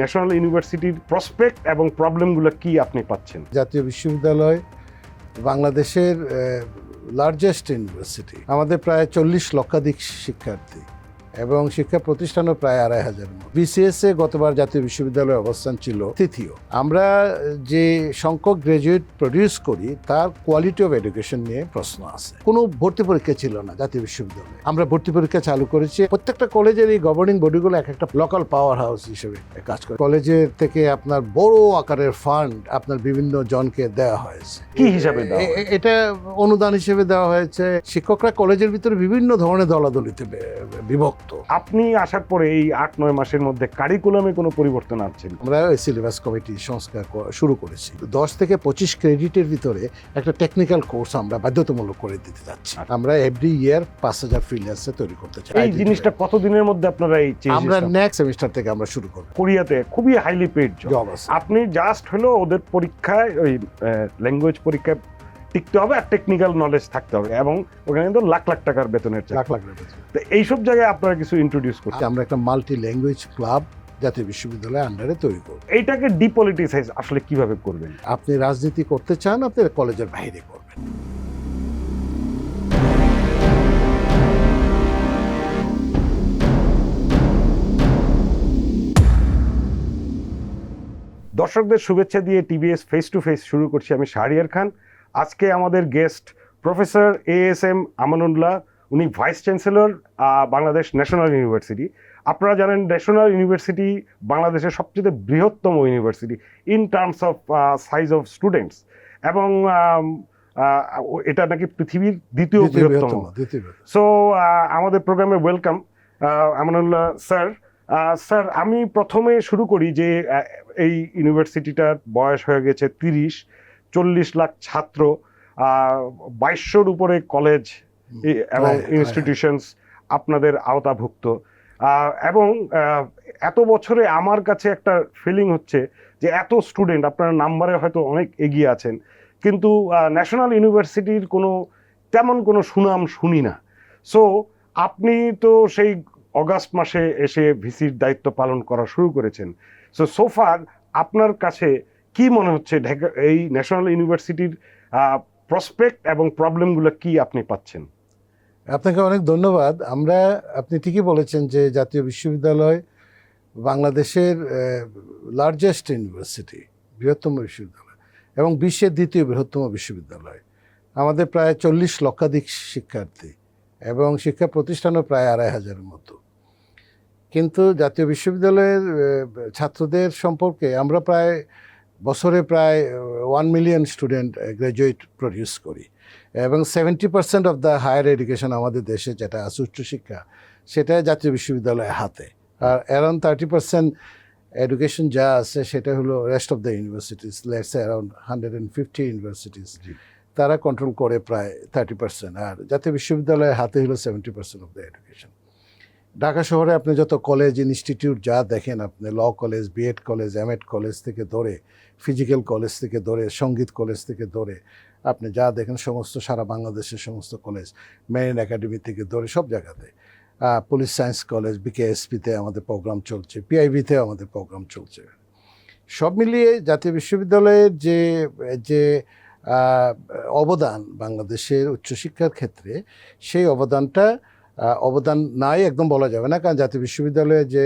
National ইউনিভার্সিটির prospect এবং প্রবলেমগুলো কি আপনি পাচ্ছেন? জাতীয় বিশ্ববিদ্যালয় বাংলাদেশের লার্জেস্ট ইউনিভার্সিটি। আমাদের প্রায় 40 লক্ষাধিক শিক্ষার্থী এবং শিক্ষা প্রতিষ্ঠানও প্রায় 2,500 মতো। বিসিএসে গতবার জাতীয় বিশ্ববিদ্যালয়ের অবস্থান ছিল তৃতীয়। আমরা যে সংখ্যক গ্রাজুয়েট প্রডিউস করি তার কোয়ালিটি অফ এডুকেশন নিয়ে প্রশ্ন আছে। কোনো ভর্তি পরীক্ষা ছিল না জাতীয় বিশ্ববিদ্যালয়ে। আমরা ভর্তি পরীক্ষা চালু করেছি। প্রত্যেকটা কলেজের এই গভর্নিং বডিগুলো এক একটা লোকাল পাওয়ার হাউস হিসেবে কাজ করে। কলেজের থেকে আপনার বড় আকারের ফান্ড আপনার বিভিন্ন জনকে দেওয়া হয়েছে। কি হিসাবে দেওয়া হয়? এটা অনুদান হিসেবে দেওয়া হয়েছে। শিক্ষকরা কলেজের ভিতরে বিভিন্ন ধরনের দলাদলিতে বিভক্ত। আপনি আসার পরে এই 8-9 মাসের মধ্যে কারিকুলামে কোনো পরিবর্তন আনছেন? আমরা সিলেবাস কমিটি সংস্কার শুরু করেছি। 10 থেকে 25 ক্রেডিটের ভিতরে একটা টেকনিক্যাল কোর্স আমরা বাধ্যতামূলক করে দিতে যাচ্ছি। আমরা এভরি ইয়ার 5,000 ফ্রিল্যান্সার তৈরি করতে চাই। এই জিনিসটা কতদিনের মধ্যে আপনারা এই আমরা নেক্সট সেমিস্টার থেকে আমরা শুরু করব। কোরিয়াতে খুবই হাইলি পেড জব আছে। আপনি জাস্ট হলো ওদের পরীক্ষায় ওই ল্যাঙ্গুয়েজ পরীক্ষায় টিকতে হবে আর টেকনিক্যাল নলেজ থাকতে হবে এবং ওখানে কিন্তু লাখ লাখ টাকার বেতনের লাখ লাখ বেতন। তো এইসব জায়গায় আপনারা কিছু ইন্ট্রোডিউস করছেন। আমরা একটা মাল্টি ল্যাঙ্গুয়েজ ক্লাব জাতীয় বিশ্ববিদ্যালয়ের আন্ডারে তৈরি করব। এইটাকে ডিপলিটিসাইজ আসলে কিভাবে করবেন? আপনি রাজনীতি করতে চান, আপনি কলেজের বাইরে করবেন। দর্শকদের শুভেচ্ছা দিয়ে টিবিএস ফেস টু ফেস শুরু করছি। আমি শাহরিয়ার খান। আজকে আমাদের গেস্ট প্রফেসর ASM আমানুল্লাহ। উনি vice chancellor Bangladesh national university. আপনারা জানেন ন্যাশনাল ইউনিভার্সিটি বাংলাদেশের সবচেয়ে বৃহত্তম university in terms of size of students এবং এটা নাকি পৃথিবীর দ্বিতীয় বৃহত্তম। সো আমাদের প্রোগ্রামে ওয়েলকাম আমানুল্লাহ স্যার। স্যার, আমি প্রথমে শুরু করি যে এই ইউনিভার্সিটিটার বয়স হয়ে গেছে 30-40 লাখ ছাত্র, 2200-র উপরে কলেজ এবং ইনস্টিটিউশনস আপনাদের আওতাভুক্ত এবং এত বছরে আমার কাছে একটা ফিলিং হচ্ছে যে এত স্টুডেন্ট আপনার নাম্বারে হয়তো অনেক এগিয়ে আছেন, কিন্তু ন্যাশনাল ইউনিভার্সিটির তেমন কোনো সুনাম শুনি না। সো আপনি তো সেই অগাস্ট মাসে এসে ভিসির দায়িত্ব পালন করা শুরু করেছেন। সোফার আপনার কাছে কি মনে হচ্ছে এই ন্যাশনাল ইউনিভার্সিটির প্রসপেক্ট এবং প্রবলেমগুলো কি আপনি পাচ্ছেন? আপনাকে অনেক ধন্যবাদ। আপনি ঠিকই বলেছেন যে জাতীয় বিশ্ববিদ্যালয় বাংলাদেশের লার্জেস্ট ইউনিভার্সিটি, বৃহত্তম বিশ্ববিদ্যালয় এবং বিশ্বের দ্বিতীয় বৃহত্তম বিশ্ববিদ্যালয়। আমাদের প্রায় 40 লক্ষাধিক শিক্ষার্থী এবং শিক্ষা প্রতিষ্ঠানও প্রায় 2,500 মতো। কিন্তু জাতীয় বিশ্ববিদ্যালয়ের ছাত্রদের সম্পর্কে আমরা বছরে প্রায় 1 মিলিয়ন স্টুডেন্ট গ্র্যাজুয়েট প্রডিউস করি এবং 70% অফ দ্য হায়ার এডুকেশন আমাদের দেশে যেটা আছে উচ্চশিক্ষা, সেটা জাতীয় বিশ্ববিদ্যালয়ের হাতে। আর অ্যারাউন্ড 30% এডুকেশন যা আছে সেটা হলো rest of the universities, let's say around 150 universities. তারা কন্ট্রোল করে প্রায় 30%, আর জাতীয় বিশ্ববিদ্যালয়ের হাতে হলো 70% অফ দ্য এডুকেশন। ঢাকা শহরে আপনি যত কলেজ ইনস্টিটিউট যা দেখেন, আপনি law college, BEd college, MEd college থেকে ধরে, ফিজিক্যাল কলেজ থেকে ধরে, সঙ্গীত কলেজ থেকে ধরে, আপনি যা দেখেন সমস্ত সারা বাংলাদেশের সমস্ত কলেজ, মেরিন একাডেমি থেকে ধরে সব জায়গাতে, পুলিশ সায়েন্স কলেজ, BKSPতে আমাদের প্রোগ্রাম চলছে, PIBতে আমাদের প্রোগ্রাম চলছে। সব মিলিয়ে জাতীয় বিশ্ববিদ্যালয়ের যে অবদান বাংলাদেশের উচ্চশিক্ষার ক্ষেত্রে, সেই অবদান নাই একদম বলা যাবে না। কারণ জাতীয় বিশ্ববিদ্যালয়ে যে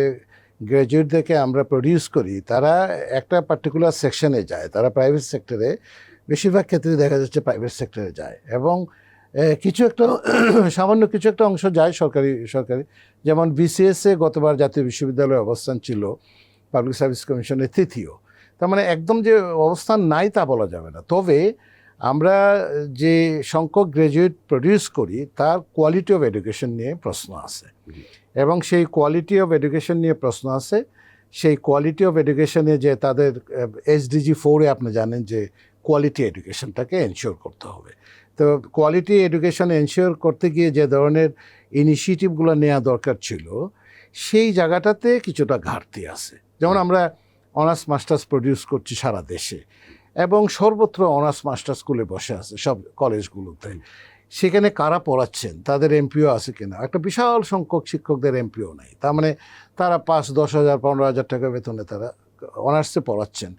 গ্র্যাজুয়েটদেরকে আমরা প্রডিউস করি তারা একটা পার্টিকুলার সেকশনে যায়, তারা প্রাইভেট সেক্টরে, বেশিরভাগ ক্ষেত্রে দেখা যাচ্ছে প্রাইভেট সেক্টরে যায় এবং সামান্য কিছু একটা অংশ যায় সরকারি। যেমন BCSে গতবার জাতীয় বিশ্ববিদ্যালয়ের অবস্থান ছিল পাবলিক সার্ভিস কমিশনের তৃতীয়। তার মানে একদম যে অবস্থান নাই তা বলা যাবে না। তবে আমরা যে সংখ্যক গ্র্যাজুয়েট প্রডিউস করি তার কোয়ালিটি অফ এডুকেশন নিয়ে প্রশ্ন আছে এবং সেই কোয়ালিটি অফ এডুকেশন নিয়ে প্রশ্ন আছে। সেই কোয়ালিটি অফ এডুকেশনে যে তাদের SDG 4-এ আপনি জানেন যে কোয়ালিটি এডুকেশনটাকে এনশিওর করতে হবে। তো কোয়ালিটি এডুকেশন এনশিওর করতে গিয়ে যে ধরনের ইনিশিয়েটিভগুলো নেওয়া দরকার ছিল, সেই জায়গাটাতে কিছুটা ঘাটতি আছে। যেমন আমরা অনার্স মাস্টার্স প্রডিউস করছি সারা দেশে এবং সর্বত্র অনার্স মাস্টার্স স্কুলে বসে আছে সব কলেজগুলোতে, সেখানে কারা পড়াচ্ছেন, তাদের এমপিও আছে কিনা। একটা বিশাল সংখ্যক শিক্ষকদের এমপিও নাই, তার মানে তারা 5-10,000 15,000 টাকা বেতনে তারা অনার্সে পড়াচ্ছেন।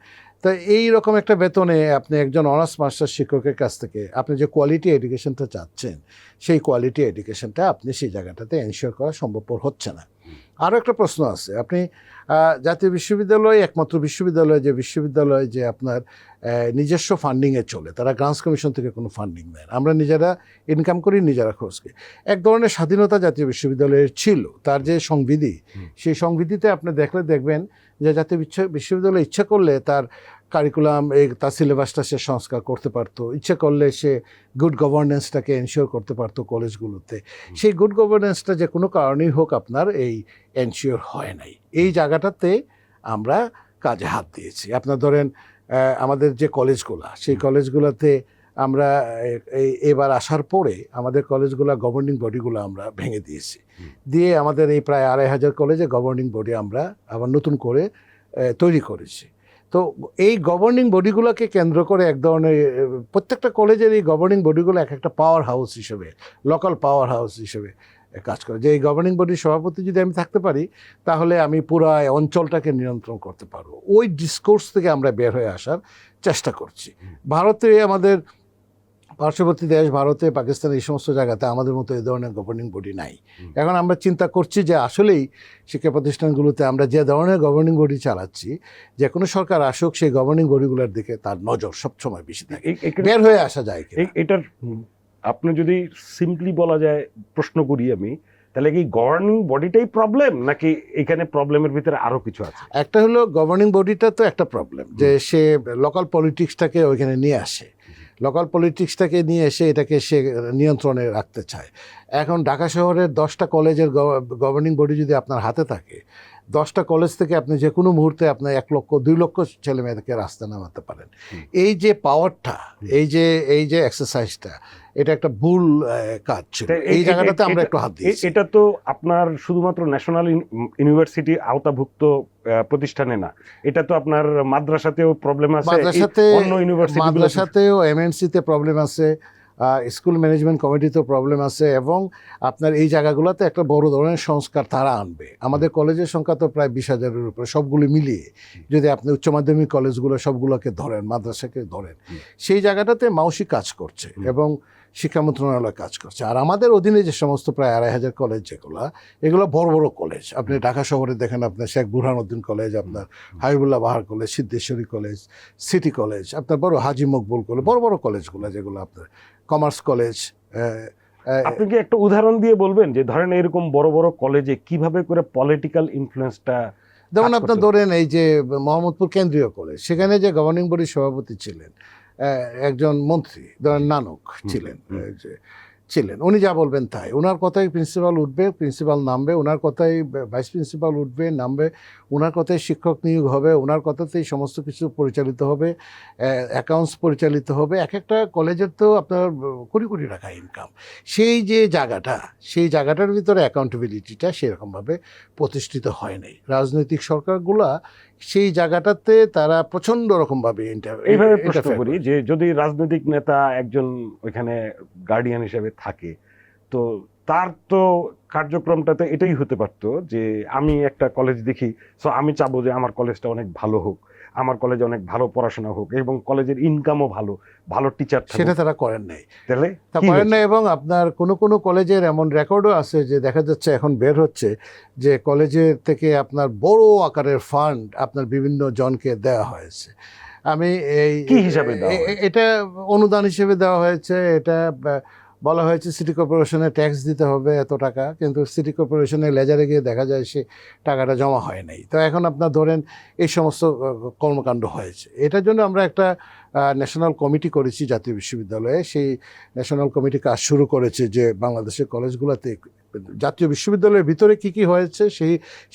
তো এই রকম একটা বেতনে আপনি একজন অনার্স মাস্টার শিক্ষকের কাছ থেকে আপনি যে কোয়ালিটি এডুকেশনটা চাচ্ছেন, সেই কোয়ালিটি এডুকেশনটা আপনি সেই জায়গাটাতে এনশিওর করা সম্ভবপর হচ্ছে না। আরও একটা প্রশ্ন আছে, আপনি জাতীয় বিশ্ববিদ্যালয় একমাত্র বিশ্ববিদ্যালয় যে আপনার নিজস্ব ফান্ডিংয়ে চলে, তারা গ্রান্টস কমিশন থেকে কোনো ফান্ডিং নেয় না। আমরা নিজেরা ইনকাম করি, নিজেরা খরচ করি। এক ধরনের স্বাধীনতা জাতীয় বিশ্ববিদ্যালয়ের ছিল, তার যে সংবিধি, সেই সংবিধিতে আপনি দেখবেন যে জাতীয় বিশ্ববিদ্যালয় ইচ্ছা করলে তার কারিকুলাম তার সিলেবাসটা সে সংস্কার করতে পারতো, ইচ্ছা করলে সে গুড গভর্নেন্সটাকে এনশিওর করতে পারতো কলেজগুলোতে। সেই গুড গভর্নেন্সটা যে কোনো কারণেই হোক আপনার এই এনশিওর হয় নাই। এই জায়গাটাতে আমরা কাজে হাত দিয়েছি। আপনার ধরেন আমাদের যে কলেজগুলো, সেই কলেজগুলোতে আমরা এবার আসার পরে আমাদের কলেজগুলো গভর্নিং বডিগুলো আমরা ভেঙে দিয়েছি, দিয়ে আমাদের এই প্রায় 2,500 কলেজে গভর্নিং বডি আমরা আবার নতুন করে তৈরি করেছি। তো এই গভর্নিং বডিগুলোকে কেন্দ্র করে এক ধরনের প্রত্যেকটা কলেজের এই গভর্নিং বডিগুলো এক একটা পাওয়ার হাউস হিসেবে, লোকাল পাওয়ার হাউস হিসেবে কাজ করে। যে এই গভর্নিং বডির সভাপতি যদি আমি থাকতে পারি, তাহলে আমি পুরো অঞ্চলটাকে নিয়ন্ত্রণ করতে পারবো। ওই ডিসকোর্স থেকে আমরা বের হয়ে আসার চেষ্টা করছি। ভারতে, আমাদের পার্শ্ববর্তী দেশ ভারতে, পাকিস্তান, এই সমস্ত জায়গাতে আমাদের মতো এই ধরনের গভর্নিং বডি নাই। এখন আমরা চিন্তা করছি যে আসলেই শিক্ষা প্রতিষ্ঠানগুলোতে আমরা যে ধরনের গভর্নিং বডি চালাচ্ছি, যে কোনো সরকার আসুক, সেই গভর্নিং বডিগুলোর দিকে তার নজর সবসময় বেশি থাকে, বের হয়ে আসা যায় কি। এটার আপনি যদি সিম্পলি বলা যায়, প্রশ্ন করি আমি, তাহলে কি গভর্নিং বডিটাই প্রবলেম, নাকি এখানে প্রবলেমের ভিতরে আরো কিছু আছে? একটা হলো গভর্নিং বডিটা তো একটা প্রবলেম, যে সে লোকাল পলিটিক্সটাকে ওইখানে নিয়ে আসে, লোকাল পলিটিক্সটাকে নিয়ে এসে এটাকে সে নিয়ন্ত্রণে রাখতে চায়। এখন ঢাকা শহরের 10টা কলেজের গভর্নিং বডি যদি আপনার হাতে থাকে, 10টা কলেজ থেকে আপনি যে কোনো মুহূর্তে আপনার 1 লক্ষ 2 লক্ষ ছেলে মেয়েদেরকে রাস্তায় নামাতে পারেন। এই যে পাওয়ারটা, এই যে এক্সারসাইজটা, এটা একটা ভুল কাজ ছিল। এই জায়গাটাতে আমরা একটু হাত দিয়েছি। এটা তো আপনার শুধুমাত্র ন্যাশনাল ইউনিভার্সিটি আওতাভুক্ত প্রতিষ্ঠানে না, এটা তো আপনার মাদ্রাসাতেও প্রবলেম আছে, অন্য ইউনিভার্সিটি মাদ্রাসাতেও এমএনসিতে প্রবলেম আছে, স্কুল ম্যানেজমেন্ট কমিটিতেও প্রবলেম আছে, এবং আপনার এই জায়গাগুলোতে একটা বড় ধরনের সংস্কার তারা আনবে। আমাদের কলেজের সংখ্যা তো প্রায় 20,000-এর উপরে, সবগুলো মিলিয়ে যদি আপনি উচ্চ মাধ্যমিক কলেজগুলো সবগুলোকে ধরেন, মাদ্রাসাকে ধরেন, সেই জায়গাটাতে মাউসি কাজ করছে এবং শিক্ষা মন্ত্রণালয় কাজ করছে। আর আমাদের অধীনে যে সমস্ত প্রায় 2,500 কলেজ যেগুলো, এগুলো বড় বড় কলেজ। আপনি ঢাকা শহরে দেখেন, আপনার শেখ বুরহানুদ্দিন কলেজ, আপনার Habibullah Bahar college, Siddheswari college, city college, আপনার বড় হাজি মকবুল কলেজ, বড় বড় কলেজগুলো যেগুলো আপনার, কমার্স কলেজ। আপনি কি একটা উদাহরণ দিয়ে বলবেন যে ধরেন এরকম বড় বড় কলেজে কিভাবে করে পলিটিক্যাল ইনফ্লুয়েন্সটা? যেমন আপনার ধরেন এই যে মোহাম্মদপুর কেন্দ্রীয় কলেজ, সেখানে যে গভর্নিং বডির সভাপতি ছিলেন একজন মন্ত্রী, ধরেন নানক ছিলেন, উনি যা বলবেন তাই, ওনার কথাই প্রিন্সিপাল উঠবে, প্রিন্সিপাল নামবে, ওনার কথাই ভাইস প্রিন্সিপাল উঠবে নামবে, ওনার কথাই শিক্ষক নিয়োগ হবে, ওনার কথাতেই সমস্ত কিছু পরিচালিত হবে, অ্যাকাউন্টস পরিচালিত হবে। এক একটা কলেজের তো আপনার কোটি কোটি টাকা ইনকাম। সেই যে জায়গাটা, সেই জায়গাটার ভিতরে অ্যাকাউন্টেবিলিটিটা সেরকমভাবে প্রতিষ্ঠিত হয় নাই। রাজনৈতিক সরকারগুলা সেই জায়গাটাতে তারা প্রচণ্ড রকমভাবে এইভাবে প্রশ্ন করি যে যদি রাজনৈতিক নেতা একজন ওইখানে গার্ডিয়ান হিসেবে থাকে, তো তার তো কার্যক্রমটাতে এটাই হতে পারতো যে আমি একটা কলেজ দেখি, সো আমি চাবো যে আমার কলেজটা অনেক ভালো হোক, আমার কলেজে অনেক ভালো পড়াশোনা হোক এবং কলেজের ইনকামও ভালো, ভালো টিচার, সেটা তারা করেন নাই। তাহলে তা করেন নাই। এবং আপনার কোনো কলেজের এমন রেকর্ডও আছে যে দেখা যাচ্ছে, এখন বের হচ্ছে যে কলেজের থেকে আপনার বড় আকারের ফান্ড আপনার বিভিন্ন জনকে দেওয়া হয়েছে। আমি কি হিসাবে এটা অনুদান হিসেবে দেওয়া হয়েছে। এটা বলা হয়েছে সিটি কর্পোরেশনে ট্যাক্স দিতে হবে এত টাকা, কিন্তু সিটি কর্পোরেশনের লেজারে গিয়ে দেখা যায় সে টাকাটা জমা হয় নাই। তো এখন আপনার ধরেন এই সমস্ত কর্মকাণ্ড হয়েছে। এটার জন্য আমরা একটা ন্যাশনাল কমিটি করেছি জাতীয় বিশ্ববিদ্যালয়ে। সেই ন্যাশনাল কমিটি কাজ শুরু করেছে যে বাংলাদেশের কলেজগুলোতে জাতীয় বিশ্ববিদ্যালয়ের ভিতরে কি কি হয়েছে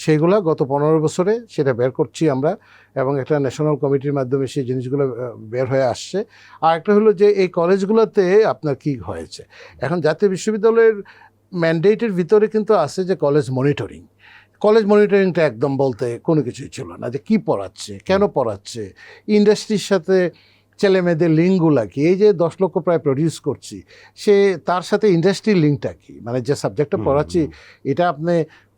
সেইগুলা গত 15 বছরে সেটা বের করছি আমরা, এবং একটা ন্যাশনাল কমিটির মাধ্যমে সেই জিনিসগুলো বের হয়ে আসছে। আর একটা হলো যে এই কলেজগুলোতে আপনার কি হয়েছে। এখন জাতীয় বিশ্ববিদ্যালয়ের ম্যান্ডেটের ভিতরে কিন্তু আছে যে কলেজ মনিটরিংটা একদম বলতে কোনো কিছুই ছিল না, যে কী পড়াচ্ছে, কেন পড়াচ্ছে, ইন্ডাস্ট্রির সাথে ছেলে মেয়েদের লিঙ্কগুলা কি, এই যে 10 লক্ষ প্রায় প্রডিউস করছি, সে তার সাথে ইন্ডাস্ট্রির লিঙ্কটা কি, মানে যে সাবজেক্টটা পড়াচ্ছি এটা আপনি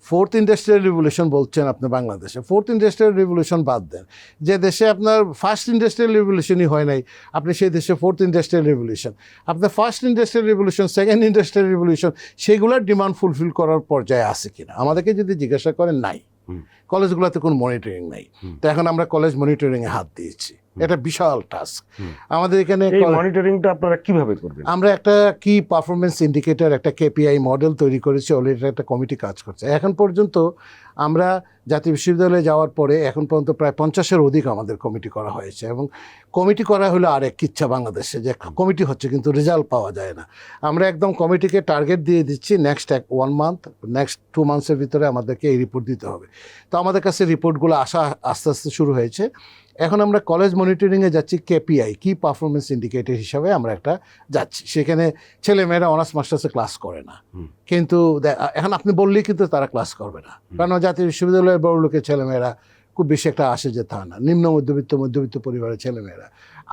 ফোর্থ ইন্ডাস্ট্রিয়াল রিভলিউশন বলছেন আপনি বাংলাদেশে, ফোর্থ ইন্ডাস্ট্রিয়াল রিভলিউশন বাদ দেন, যে দেশে আপনার ফার্স্ট ইন্ডাস্ট্রিয়াল রিভলিউশনই হয় নাই আপনি সেই দেশে ফোর্থ ইন্ডাস্ট্রিয়াল রিভলিউশন, আপনার first industrial revolution, second industrial revolution, সেগুলোর ডিমান্ড ফুলফিল করার পর্যায়ে আছে কিনা আমাদেরকে যদি জিজ্ঞাসা করেন, নাই। কলেজগুলোতে কোনো মনিটরিং নাই। তো এখন আমরা কলেজ মনিটরিংয়ে হাত দিয়েছি, এটা বিশাল টাস্ক আমাদের এখানে। এই মনিটরিংটা আপনারা কিভাবে করবেন? আমরা একটা কি পারফরমেন্স ইন্ডিকেটর, একটা কেপিআই মডেল তৈরি করেছি, অলরেডি একটা কমিটি কাজ করছে। এখন পর্যন্ত আমরা জাতীয় বিশ্ববিদ্যালয়ে যাওয়ার পরে এখন পর্যন্ত প্রায় 50-এর অধিক আমাদের কমিটি করা হয়েছে, এবং কমিটি করা হলো আরেক কিচ্ছা বাংলাদেশে, যে কমিটি হচ্ছে কিন্তু রেজাল্ট পাওয়া যায় না। আমরা একদম কমিটিকে টার্গেট দিয়ে দিচ্ছি, নেক্সট 1 মান্থ, নেক্সট 2 মান্থসের ভিতরে আমাদেরকে এই রিপোর্ট দিতে হবে। তো আমাদের কাছে রিপোর্টগুলো আসা আস্তে আস্তে শুরু হয়েছে। এখন আমরা কলেজ মনিটরিংয়ে যাচ্ছি কেপিআই, কি পারফরমেন্স ইন্ডিকেটর হিসাবে আমরা একটা যাচ্ছি। সেখানে ছেলেমেয়েরা অনার্স মাস্টার্সে ক্লাস করে না, কিন্তু এখন আপনি বললেই কিন্তু তারা ক্লাস করবে না, কারণ জাতীয় বিশ্ববিদ্যালয়ের বড় লোকের ছেলেমেয়েরা খুব বেশি একটা আসে যে তা না, নিম্ন মধ্যবিত্ত পরিবারের ছেলেমেয়েরা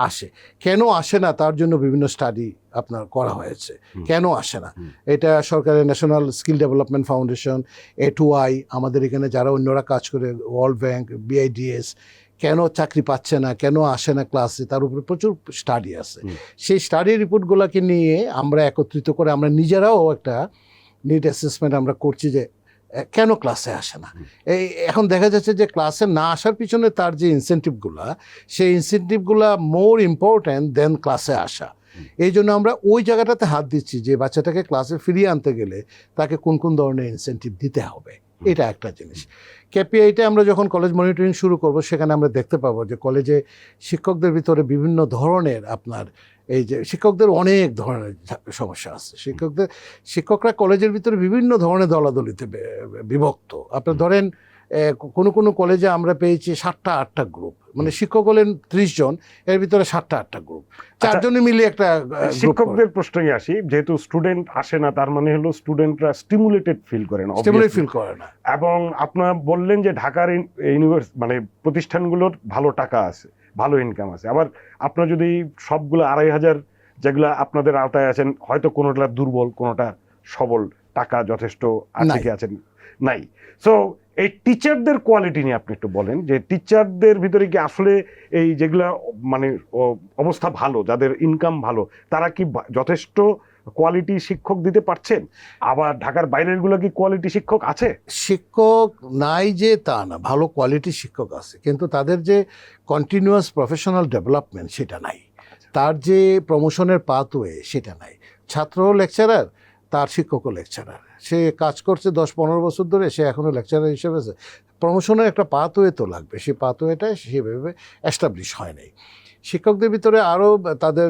আসে। কেন আসে না তার জন্য বিভিন্ন স্টাডি আপনার করা হয়েছে, কেন আসে না। এটা সরকারের national skill development foundation, A2I, আমাদের এখানে যারা অন্যরা কাজ করে, ওয়ার্ল্ড ব্যাংক, BIDS, কেন চাকরি পাচ্ছে না, কেন আসে না ক্লাসে, তার উপরে প্রচুর স্টাডি আছে। সেই স্টাডি রিপোর্টগুলোকে নিয়ে আমরা একত্রিত করে আমরা নিজেরাও একটা নিড অ্যাসেসমেন্ট আমরা করছি যে কেন ক্লাসে আসে না। এখন দেখা যাচ্ছে যে ক্লাসে না আসার পিছনে তার যে ইনসেন্টিভগুলা, সেই ইনসেন্টিভগুলা মোর ইম্পর্ট্যান্ট দেন ক্লাসে আসা। এই জন্য আমরা ওই জায়গাটাতে হাত দিচ্ছি যে বাচ্চাটাকে ক্লাসে ফিরিয়ে আনতে গেলে তাকে কোন কোন ধরনের ইনসেন্টিভ দিতে হবে, এটা একটা জিনিস। কেপিআইটা আমরা যখন কলেজ মনিটরিং শুরু করব, সেখানে আমরা দেখতে পাবো যে কলেজে শিক্ষকদের ভিতরে বিভিন্ন ধরনের আপনার এই যে শিক্ষকদের অনেক ধরনের সমস্যা আছে। শিক্ষকরা কলেজের ভিতরে বিভিন্ন ধরনের দলাদলিতে বিভক্ত। আপনার ধরেন কোনো কলেজে আমরা পেয়েছি 7টা-8টা গ্রুপ, মানে শিক্ষক হলেন 30 জন, এর ভিতরে 7টা-8টা গ্রুপ, 4 জনে মিলে একটা। শিক্ষকদের প্রশ্নই আসি, যেহেতু স্টুডেন্ট আসে না, তার মানে হলো স্টুডেন্টরা স্টিমুলেটেড ফিল করে না। এবং আপনারা বললেন যে ঢাকার মানে প্রতিষ্ঠানগুলোর ভালো টাকা আছে, ভালো ইনকাম আছে। আবার আপনার যদি সবগুলো 2,500 যেগুলো আপনাদের আওতায় আছেন, হয়তো কোনোটা দুর্বল, কোনোটা সবল, টাকা যথেষ্ট আছে কি আছেন নাই। সো এই টিচারদের কোয়ালিটি নিয়ে আপনি একটু বলেন, যে টিচারদের ভিতরে কি আসলে এই যেগুলা মানে অবস্থা ভালো, যাদের ইনকাম ভালো, তারা কি যথেষ্ট কোয়ালিটি শিক্ষক দিতে পারছেন? আবার ঢাকার বাইরের গুলো কি কোয়ালিটি শিক্ষক আছে? শিক্ষক নাই যে তা না, ভালো কোয়ালিটি শিক্ষক আছে, কিন্তু তাদের যে কন্টিনিউয়াস প্রফেশনাল ডেভেলপমেন্ট সেটা নাই, তার যে প্রমোশনের পাথওয়ে সেটা নাই। ছাত্র লেকচারার, তার শিক্ষকও লেকচারার, সে কাজ করছে 10-15 বছর ধরে, সে এখনও লেকচারার হিসেবে আছে। প্রমোশনের একটা পাথওয়ে তো লাগবে, সেই পাথওয়েটা সেভাবে এস্টাবলিশ হয় নাই। শিক্ষকদের ভিতরে আরও তাদের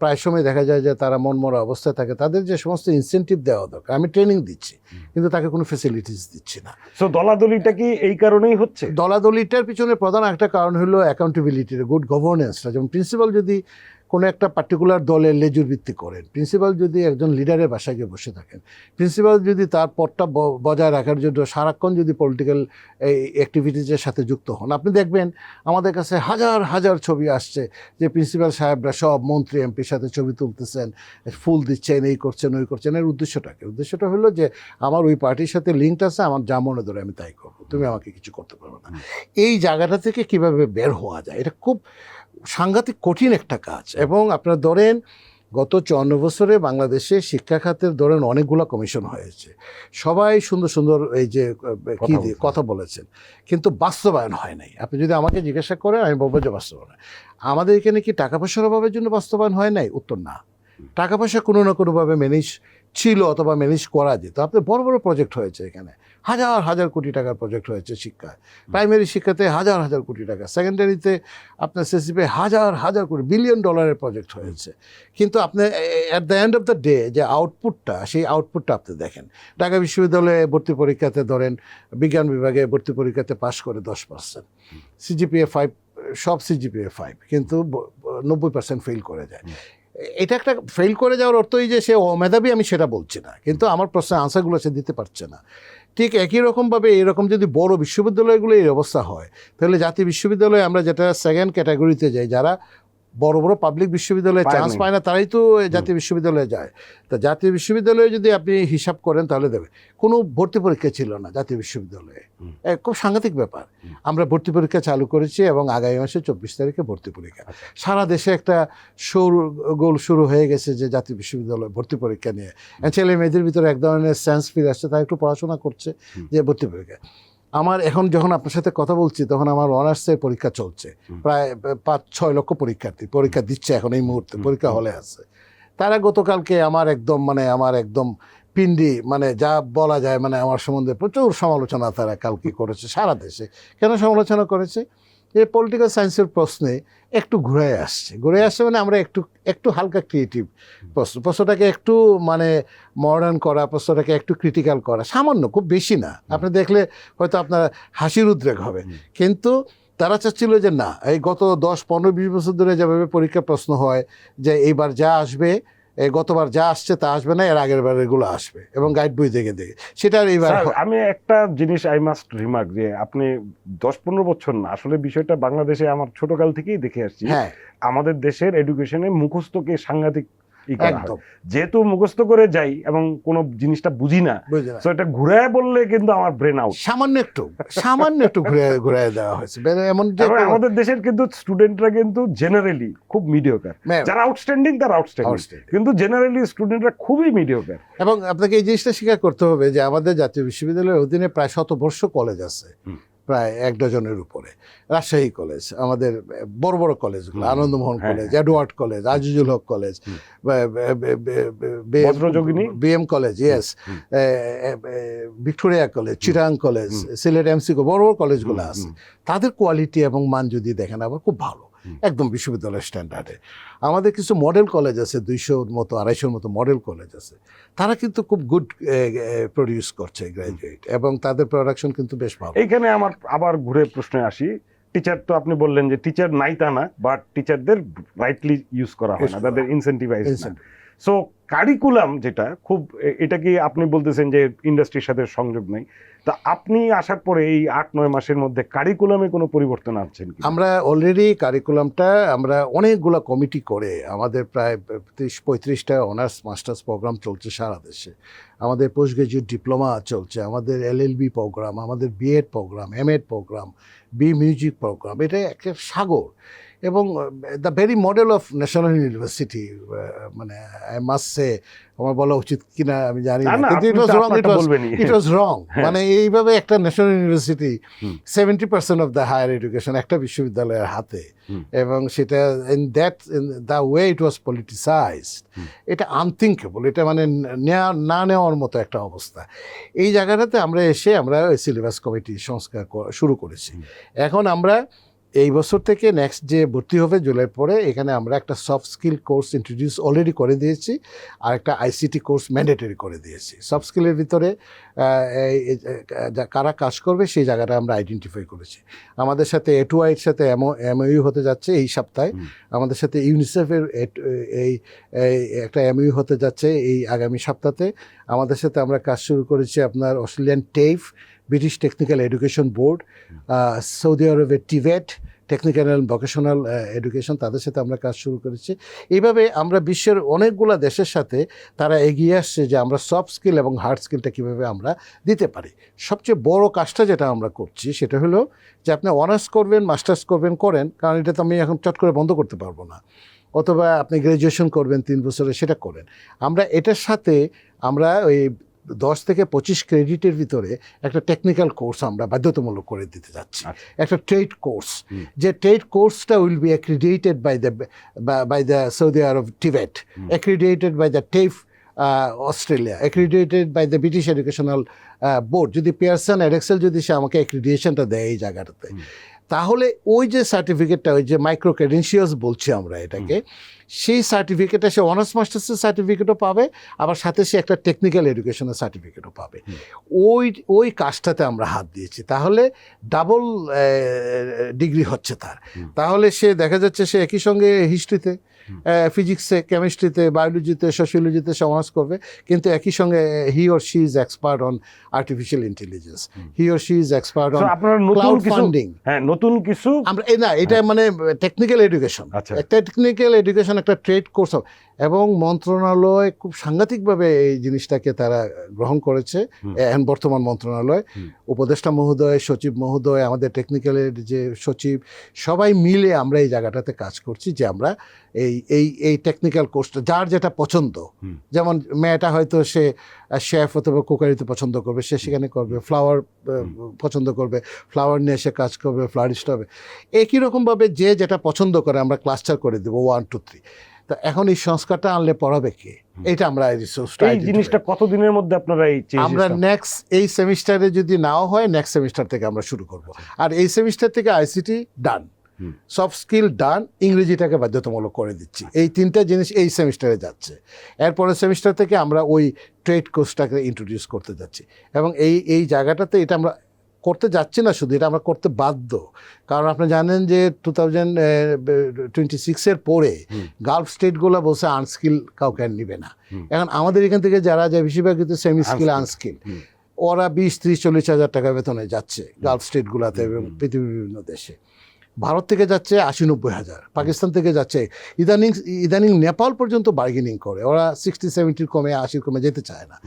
প্রায় সময় দেখা যায় যে তারা মনমরা অবস্থায় থাকে, তাদের যে সমস্ত ইনসেন্টিভ দেওয়া দরকার, আমি ট্রেনিং দিচ্ছি কিন্তু তাকে কোনো ফেসিলিটিস দিচ্ছি না। সো দলাদলিটা কি এই কারণেই হচ্ছে? দলাদলিটার পিছনে প্রধান একটা কারণ হলো অ্যাকাউন্টেবিলিটির, গুড গভর্নেন্সটা। যেমন প্রিন্সিপাল যদি কোনো একটা পার্টিকুলার দলের লেজুর ভিত্তি করেন, প্রিন্সিপাল যদি একজন লিডারের বাসায় গিয়ে বসে থাকেন, প্রিন্সিপাল যদি তার পদটা বজায় রাখার জন্য সারাক্ষণ যদি পলিটিক্যাল এই অ্যাক্টিভিটিজের সাথে যুক্ত হন, আপনি দেখবেন আমাদের কাছে হাজার হাজার ছবি আসছে যে প্রিন্সিপাল সাহেবরা সব মন্ত্রী এমপির সাথে ছবি তুলতেছেন, ফুল দিচ্ছেন, এই করছেন ওই করছেন। এর উদ্দেশ্যটা হলো যে আমার ওই পার্টির সাথে লিঙ্ক আছে, আমার যা মনে ধরে আমি তাই করবো, তুমি আমাকে কিছু করতে পারবে না। এই জায়গাটা থেকে কিভাবে বের হওয়া যায়, এটা খুব সাংঘাতিক কঠিন একটা কাজ। এবং আপনারা ধরেন গত 54 বছরে বাংলাদেশে শিক্ষা খাতের ধরেন অনেকগুলো কমিশন হয়েছে, সবাই সুন্দর সুন্দর এই যে কি কথা বলেছেন, কিন্তু বাস্তবায়ন হয় নাই। আপনি যদি আমাকে জিজ্ঞাসা করেন, আমি বলবো যে বাস্তবায়ন হয়। আমাদের এখানে কি টাকা পয়সার অভাবের জন্য বাস্তবায়ন হয় নাই? উত্তর না। টাকা পয়সা কোনো না কোনোভাবে ম্যানেজ ছিল অথবা ম্যানেজ করা যেত। আপনার বড় বড় প্রজেক্ট হয়েছে, এখানে হাজার হাজার কোটি টাকার প্রজেক্ট হয়েছে শিক্ষায়, প্রাইমারি শিক্ষাতে হাজার হাজার কোটি টাকা, সেকেন্ডারিতে আপনার সিসিপি হাজার হাজার কোটি $1 বিলিয়ন প্রজেক্ট হয়েছে। কিন্তু আপনি at the end of the day যে আউটপুটটা, সেই আউটপুটটা আপনি দেখেন। ঢাকা বিশ্ববিদ্যালয়ে ভর্তি পরীক্ষাতে ধরেন বিজ্ঞান বিভাগে ভর্তি পরীক্ষাতে পাশ করে 10%, CGPA 5, সব CGPA 5, কিন্তু 90% ফেল করে যায়। এটা একটা ফেল করে যাওয়ার অর্থই যে সে অমেধাবী, আমি সেটা বলছি না, কিন্তু আমার প্রশ্নের আনসারগুলো সে দিতে পারছে না। ঠিক একই রকমভাবে এরকম যদি বড় বিশ্ববিদ্যালয়গুলো এই অবস্থা হয়, তাহলে জাতীয় বিশ্ববিদ্যালয়ে আমরা যেটা সেকেন্ড ক্যাটাগরিতে যাই, যারা বড় বড় পাবলিক বিশ্ববিদ্যালয়ে পায় চান্স নাই। পায় না, তারাই তো জাতীয় বিশ্ববিদ্যালয়ে যায়। তা জাতীয় বিশ্ববিদ্যালয়ে যদি আপনি হিসাব করেন তাহলে দেবে কোনো ভর্তি পরীক্ষা ছিল না জাতীয় বিশ্ববিদ্যালয়ে। খুব সাংঘাতিক ব্যাপার। আমরা ভর্তি পরীক্ষা চালু করেছি এবং আগামী মাসে 24 তারিখে ভর্তি পরীক্ষা। সারা দেশে একটা গোল শুরু হয়ে গেছে যে জাতীয় বিশ্ববিদ্যালয়ে ভর্তি পরীক্ষা নিয়ে ছেলে মেয়েদের ভিতরে এক ধরনের সেন্স ফিরে আসছে, তারা একটু পড়াশোনা করছে যে ভর্তি পরীক্ষা। আমার এখন যখন আপনার সাথে কথা বলছি তখন আমার অনার্সের পরীক্ষা চলছে, প্রায় 5-6 লক্ষ পরীক্ষার্থী পরীক্ষা দিচ্ছে এখন এই মুহূর্তে, পরীক্ষা হলে আছে। তারা গতকালকে আমার একদম পিন্ডি যা বলা যায় আমার সম্বন্ধে প্রচুর সমালোচনা তারা কালকে করেছে সারা দেশে। কেন সমালোচনা করেছে? এই পলিটিক্যাল সায়েন্সের প্রশ্নে একটু ঘুরে আসছে আমরা একটু হালকা ক্রিয়েটিভ প্রশ্নটাকে একটু মডার্ন করা, প্রশ্নটাকে একটু ক্রিটিক্যাল করা, সামান্য, খুব বেশি না। আপনি দেখলে হয়তো আপনার হাসির উদ্রেক হবে, কিন্তু তারা চাচ্ছিল যে না, এই গত 10-15-20 বছর ধরে যেভাবে পরীক্ষা প্রশ্ন হয় যে এইবার যা আসবে, গতবার যা আসছে তা আসবে না, এর আগের বার এগুলো আসবে এবং গাইড বই দেখে সেটা এইবার। আমি একটা জিনিস আই মাস্ট রিমার্ক, যে আপনি 10-15 বছর না, আসলে বিষয়টা বাংলাদেশে আমার ছোটকাল থেকেই দেখে আসছি। হ্যাঁ, আমাদের দেশের এডুকেশনে মুখস্থকে সাংঘাতিক একদম। যেহেতু মুখস্থ করে যাই এবং কোনো জিনিসটা বুঝি না, তো এটা ঘুরায় বললে কিন্তু আমার ব্রেন আউট। সামান্য একটু ঘুরে দেওয়া হয়েছে এমন যে আমাদের দেশের কিন্তু স্টুডেন্টরা কিন্তু জেনারেলি খুব মিডিওকার, যারা আউটস্ট্যান্ডিং তারা আউটস্ট্যান্ডিং, কিন্তু জেনারেলি স্টুডেন্টরা খুবই মিডিওকার। এবং আপনাকে এই জিনিসটা স্বীকার করতে হবে যে আমাদের জাতীয় বিশ্ববিদ্যালয়ের অধীনে প্রায় 100 কলেজ আছে, প্রায় 1 ডজনের উপরে। রাজশাহী কলেজ, আমাদের বড় বড় কলেজগুলো, Anandamohan college, Edward college, Azizul Haque college, BM college, yes, Victoria college, Chittagong college, Sylhet এমসিকো, বড় বড় কলেজগুলো আছে। তাদের কোয়ালিটি এবং মান যদি দেখেন আবার খুব ভালো, একদম বিশ্ববিদ্যালয়ের স্ট্যান্ডার্ডে। আমাদের কিছু মডেল কলেজ আছে, 200-র মতো 250-র মতো মডেল কলেজ আছে, তারা কিন্তু খুব গুড প্রডিউস করছে গ্র্যাজুয়েট, এবং তাদের প্রোডাকশন কিন্তু বেশ ভালো। এইখানে আমার আবার ঘুরে প্রশ্নে আসি, টিচার তো আপনি বললেন যে টিচার নাই তা না, বাট টিচারদের রাইটলি ইউজ করা হয় না, তাদের ইনসেন্টিভাইজ না। সো কারিকুলাম যেটা খুব, এটা কি আপনি বলতেছেন যে ইন্ডাস্ট্রির সাথে সংযোগ নেই? তা আপনি আসার পরে এই 8-9 মাসের মধ্যে কারিকুলামে কোনো পরিবর্তন আনছেন কি? আমরা অলরেডি কারিকুলামটা আমরা অনেকগুলো কমিটি করে, আমাদের প্রায় 30-35টা অনার্স মাস্টার্স প্রোগ্রাম চলছে সারা দেশে। আমাদের পোস্ট গ্রাজুয়েট ডিপ্লোমা চলছে, আমাদের এলএলবি প্রোগ্রাম, আমাদের BEd programme, MEd programme, B music programme. এটা একটা সাগর, এবং the very model of national university. I must say, আমার বলা উচিত কিনা আমি জানি না, কিন্তু ইট ওয়াজ রং। এইভাবে একটা national university, 70% of the higher education একটা বিশ্ববিদ্যালয়ের হাতে, এবং সেটা in the way it was politicised, এটা আনথিঙ্কেবল। এটা না নেওয়ার মতো একটা অবস্থা। এই জায়গাটাতে আমরা এসে আমরা সিলেবাস কমিটি সংস্কার শুরু করেছি। এখন আমরা এই বছর থেকে নেক্সট যে ভর্তি হবে জুলাই পরে, এখানে আমরা একটা soft skill course introduce already করে দিয়েছি, আর একটা আইসিটি কোর্স ম্যান্ডেটরি করে দিয়েছি। সফট স্কিলের ভিতরে কারা কাজ করবে সেই জায়গাটা আমরা আইডেন্টিফাই করেছি। আমাদের সাথে A2I-এর সাথে MOU হতে যাচ্ছে এই সপ্তাহে, আমাদের সাথে ইউনিসেফের এই একটা MOU হতে যাচ্ছে এই আগামী সপ্তাহে। আমাদের সাথে আমরা কাজ শুরু করেছি আপনার Australian টেফ, British technical education board, Saudi আরবের TVET technical and vocational education, তাদের সাথে আমরা কাজ শুরু করেছি। এইভাবে আমরা বিশ্বের অনেকগুলো দেশের সাথে তারা এগিয়ে আসছে যে আমরা সফট স্কিল এবং হার্ড স্কিলটা কীভাবে আমরা দিতে পারি। সবচেয়ে বড় কাজটা যেটা আমরা করছি সেটা হলো যে আপনি অনার্স করবেন, মাস্টার্স করেন, কারণ এটা তো আমি এখন চট করে বন্ধ করতে পারবো না, অথবা আপনি গ্র্যাজুয়েশন করবেন 3 বছরে, সেটা করেন। আমরা এটার সাথে আমরা ওই 10 থেকে 25 ক্রেডিটের ভিতরে একটা টেকনিক্যাল কোর্স আমরা বাধ্যতামূলক করে দিতে যাচ্ছি, একটা ট্রেড কোর্স। যে ট্রেড কোর্সটা will be accredited by the Saudi Arab টিবেট, accredited by the TAFE Australia, accredited by the British educational board. যদি পিয়ারসন এডেক্সেল যদি সে আমাকে অ্যাক্রিডিটেশনটা দেয় এই জায়গাটাতে, তাহলে ওই যে সার্টিফিকেটটা, ওই যে মাইক্রো ক্রেডেনশিয়ালস বলছি আমরা এটাকে, সেই সার্টিফিকেটে সে অনার্স মাস্টার্সের সার্টিফিকেটও পাবে, আবার সাথে সে একটা টেকনিক্যাল এডুকেশনের সার্টিফিকেটও পাবে। ওই কাজটাতে আমরা হাত দিয়েছি, তাহলে ডাবল ডিগ্রি হচ্ছে তার। তাহলে সে দেখা যাচ্ছে সে একই সঙ্গে হিস্ট্রিতে, ফিজিক্সে, কেমিস্ট্রিতে, বায়োলজিতে, সোশিওলজিতে সে অনার্স করবে, কিন্তু একই সঙ্গে he or she is expert on artificial intelligence, he or she is expert on cloud funding. হ্যাঁ, নতুন কিছু আমরা না এটা মানে টেকনিক্যাল এডুকেশন, আচ্ছা। একটা টেকনিক্যাল এডুকেশন, একটা ট্রেড কোর্স, এবং মন্ত্রণালয় খুব সাংঘাতিকভাবে এই জিনিসটাকে তারা গ্রহণ করেছে। এখন বর্তমান মন্ত্রণালয়, উপদেষ্টা মহোদয়, সচিব মহোদয়, আমাদের টেকনিক্যালের যে সচিব, সবাই মিলে আমরা এই জায়গাটাতে কাজ করছি যে আমরা এই টেকনিক্যাল কোর্সটা যার যেটা পছন্দ, যেমন মেয়েটা হয়তো সে শেফ অথবা কুকারিতে পছন্দ করবে, সে সেখানে করবে, ফ্লাওয়ার পছন্দ করবে, ফ্লাওয়ার নিয়ে সে কাজ করবে, ফ্লারিস্ট হবে। একই রকমভাবে যে যেটা পছন্দ করে আমরা ক্লাস্টার করে দেবো 1 2 3। তো এখন এই সংস্কারটা আনলে পড়াবে কে? এটা আমরা এই জিনিসটা কতদিনের মধ্যে আপনারা এই আমরা নেক্সট এই সেমিস্টারে যদি নাও হয় নেক্সট সেমিস্টার থেকে আমরা শুরু করব। আর এই সেমিস্টার থেকে আইসিটি ডান, সফট স্কিল ডান, ইংরেজিটাকে বাধ্যতামূলক করে দিচ্ছি। এই 3টা জিনিস এই সেমিস্টারে যাচ্ছে। এরপরের সেমিস্টার থেকে আমরা ওই ট্রেড কোর্সটাকে ইন্ট্রোডিউস করতে যাচ্ছি, এবং এই জায়গাটাতে এটা আমরা করতে যাচ্ছি না শুধু, এটা আমরা করতে বাধ্য। কারণ আপনি জানেন যে 2026-এর পরে গালফ স্টেটগুলো বলছে আনস্কিল কাউকে আর নিবে না। এখন আমাদের এখান থেকে যারা যায় বেশিরভাগ কিন্তু সেমি স্কিল, আনস্কিল, ওরা 20-30-40 হাজার টাকা বেতনে যাচ্ছে গালফ স্টেটগুলোতে এবং পৃথিবীর বিভিন্ন দেশে। ভারত থেকে যাচ্ছে 80-90 হাজার, পাকিস্তান থেকে যাচ্ছে, ইদানিং নেপাল পর্যন্ত বার্গেনিং করে, ওরা 60-70 কমে 80 কমে যেতে চায় না।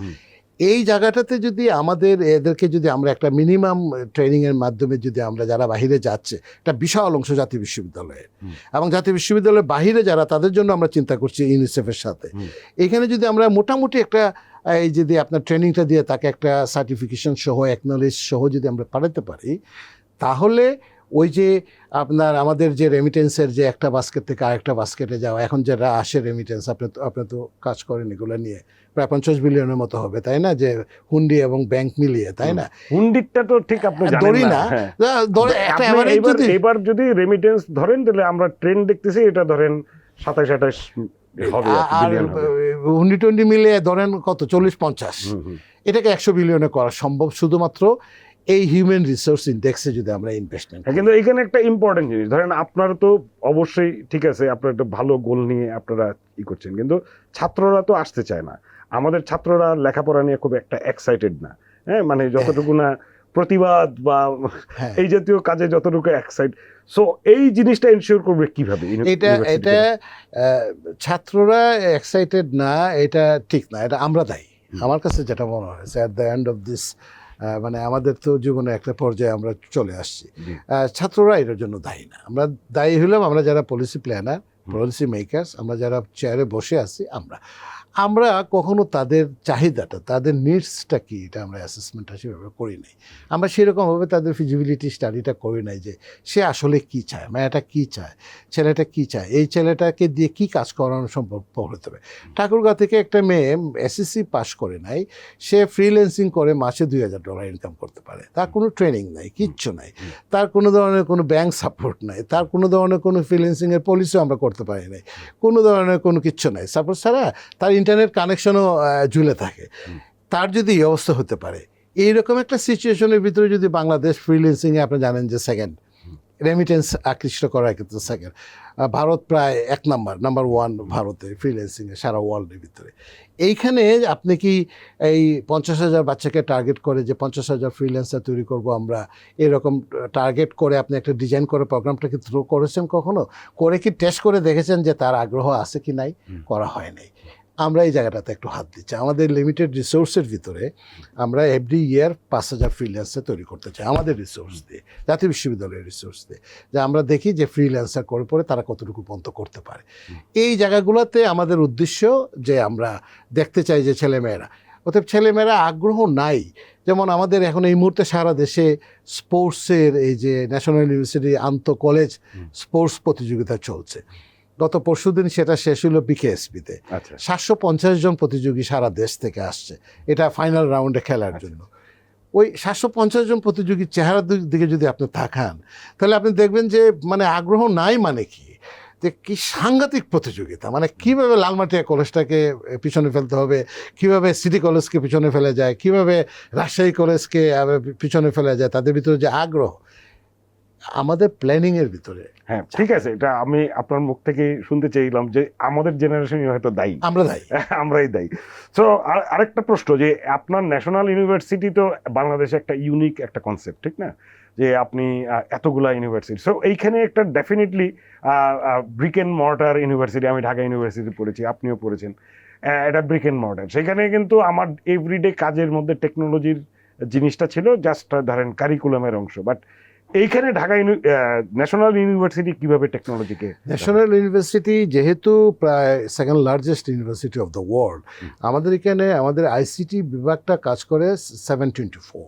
এই জায়গাটাতে যদি আমাদের এদেরকে যদি আমরা একটা মিনিমাম ট্রেনিংয়ের মাধ্যমে যদি আমরা যারা বাহিরে যাচ্ছে, একটা বিশাল অংশ জাতীয় বিশ্ববিদ্যালয়ের, এবং জাতীয় বিশ্ববিদ্যালয়ের বাহিরে যারা, তাদের জন্য আমরা চিন্তা করছি ইউনিসেফের সাথে, এখানে যদি আমরা মোটামুটি একটা এই যদি আপনার ট্রেনিংটা দিয়ে তাকে একটা সার্টিফিকেশন সহ, অ্যাকনোলেজ সহ যদি আমরা পাঠাতে পারি, তাহলে ওই যে আপনার আমাদের যে রেমিটেন্সের যে একটা বাস্কেট থেকে আরেকটা বাস্কেটে যাওয়া, এখন যারা আসে রেমিটেন্স, আপনি তো কাজ করেন এগুলো নিয়ে, প্রায় 50 বিলিয়নের মতো হবে, তাই না? যে হুন্ডি এবং ব্যাংক মিলিয়ে, তাই না? হুন্ডিটা তো ঠিক আপনি ধরি জানেন না, এবার যদি রেমিটেন্স ধরেন তাহলে আমরা ট্রেন্ড দেখতেছি, এটা ধরেন 27-28 হবে আর হুন্ডি টুন্ডি মিলিয়ে ধরেন কত 40-50, এটাকে 100 বিলিয়নে করা সম্ভব শুধুমাত্র এই হিউম্যান রিসোর্স ইন্ডেক্সে যদি আমরা ইনভেস্টমেন্ট। কিন্তু এখানে একটা ইম্পর্টেন্ট জিনিস, ধরেন আপনারা তো অবশ্যই ঠিক আছে, আপনারা একটা ভালো গোল নিয়ে আপনারা করছেন, কিন্তু ছাত্ররা তো আসতে চায় না। আমাদের ছাত্ররা লেখাপড়া নিয়ে খুব একটা এক্সাইটেড না, হ্যাঁ, মানে যতটুকু না প্রতিবাদ বা এই জাতীয় কাজে যতটুকু এক্সাইট। সো এই জিনিসটা এনশিওর করবে কিভাবে? এটা ছাত্ররা এক্সাইটেড না, এটা ঠিক না, এটা আমরা দায়ী। আমার কাছে যেটা মনে হয়েছে at the end of this, মানে আমাদের তো জীবনে একটা পর্যায়ে আমরা চলে আসছি, ছাত্ররা এটার জন্য দায়ী না। আমরা দায়ী হলাম আমরা যারা পলিসি প্ল্যানার, পলিসি মেকার্স, আমরা যারা চেয়ারে বসে আছি, আমরা কখনো তাদের চাহিদাটা, তাদের নিডসটা কি, এটা আমরা অ্যাসেসমেন্টটা সেভাবে করি নাই। আমরা সেরকমভাবে তাদের ফিজিবিলিটি স্টাডিটা করি নাই যে সে আসলে কি চায়, মেয়েটা কি চায়, ছেলেটা কি চায়, এই ছেলেটাকে দিয়ে কি কাজ করানো সম্ভব হতে হবে। ঠাকুরগাঁও থেকে একটা মেয়ে এসএসসি পাস করে নাই, সে ফ্রিল্যান্সিং করে মাসে $2000 ইনকাম করতে পারে, তার কোনো ট্রেনিং নাই, কিচ্ছু নাই, তার কোনো ধরনের কোনো ব্যাংক সাপোর্ট নাই, তার কোনো ধরনের কোনো ফ্রিল্যান্সিংয়ের পলিসিও আমরা করতে পারি নাই, কোনো ধরনের কোনো কিচ্ছু নাই, সাপোর্ট ছাড়া তার ইন্টারনেট কানেকশনও ঝুলে থাকে। তার যদি এই অবস্থা হতে পারে, এইরকম একটা সিচুয়েশনের ভিতরে যদি বাংলাদেশ ফ্রিল্যান্সিংয়ে, আপনি জানেন যে সেকেন্ড, রেমিটেন্স আকৃষ্ট করার ক্ষেত্রে সেকেন্ড, ভারত প্রায় 1 নাম্বার 1 ভারতে ফ্রিল্যান্সিংয়ে সারা ওয়ার্ল্ডের ভিতরে। এইখানে আপনি কি এই 50,000 বাচ্চাকে টার্গেট করে যে 50,000 ফ্রিল্যান্সার তৈরি করব আমরা, এরকম টার্গেট করে আপনি একটা ডিজাইন করে প্রোগ্রামটা কি থ্রো করেছেন কখনো? করে কি টেস্ট করে দেখেছেন যে তার আগ্রহ আছে কি নাই? করা হয় নাই। আমরা এই জায়গাটাতে একটু হাত দিচ্ছি। আমাদের লিমিটেড রিসোর্সের ভিতরে আমরা এভরি ইয়ার 5,000 ফ্রিল্যান্সার তৈরি করতে চাই আমাদের রিসোর্স দিয়ে, জাতীয় বিশ্ববিদ্যালয়ের রিসোর্স দিয়ে, যে আমরা দেখি যে ফ্রিল্যান্সার করে পরে তারা কতটুকু পর্যন্ত করতে পারে। এই জায়গাগুলোতে আমাদের উদ্দেশ্য যে আমরা দেখতে চাই যে ছেলেমেয়েরা, অতএব ছেলেমেয়েরা আগ্রহ নাই। যেমন আমাদের এখন এই মুহূর্তে সারা দেশে স্পোর্টসের এই যে ন্যাশনাল ইউনিভার্সিটি আন্তঃ কলেজ স্পোর্টস প্রতিযোগিতা চলছে। গত পরশুদিন সেটা শেষ হলো বিকেএসপিতে। 750 জন প্রতিযোগী সারা দেশ থেকে আসছে এটা ফাইনাল রাউন্ডে খেলার জন্য। ওই 750 জন প্রতিযোগীর চেহারার দিকে যদি আপনি তাকান, তাহলে আপনি দেখবেন যে মানে আগ্রহ নাই মানে কি, যে কি সাংঘাতিক প্রতিযোগিতা, মানে কীভাবে লালমাটিয়া কলেজটাকে পিছনে ফেলতে হবে, কিভাবে সিটি কলেজকে পিছনে ফেলে যায়, কিভাবে রাজশাহী কলেজকে পিছনে ফেলে যায়, তাদের ভিতরে যে আগ্রহ আমাদের প্ল্যানিংয়ের ভিতরে। হ্যাঁ, ঠিক আছে, এটা আমি আপনার মুখ থেকে শুনতে চাইলাম যে আমাদের জেনারেশনই হয়তো দায়ী, আমরাই দায়ী। তো আরেকটা প্রশ্ন, যে আপনার ন্যাশনাল ইউনিভার্সিটি তো বাংলাদেশে একটা ইউনিক একটা কনসেপ্ট, ঠিক না? যে আপনি এতগুলা ইউনিভার্সিটি, সো এইখানে একটা definitely brick and mortar university, আমি ঢাকা ইউনিভার্সিটি পড়েছি, আপনিও পড়েছেন, এটা ব্রিক অ্যান্ড মর্টার। সেখানে কিন্তু আমার এভরিডে কাজের মধ্যে টেকনোলজির জিনিসটা ছিল জাস্ট ধরেন কারিকুলামের অংশ। বাট এইখানে ঢাকা ন্যাশনাল ইউনিভার্সিটি কিভাবে টেকনোলজিকে, ন্যাশনাল ইউনিভার্সিটি যেহেতু প্রায় second largest university of the world, আমাদের এখানে আমাদের আইসিটি বিভাগটা কাজ করে 724,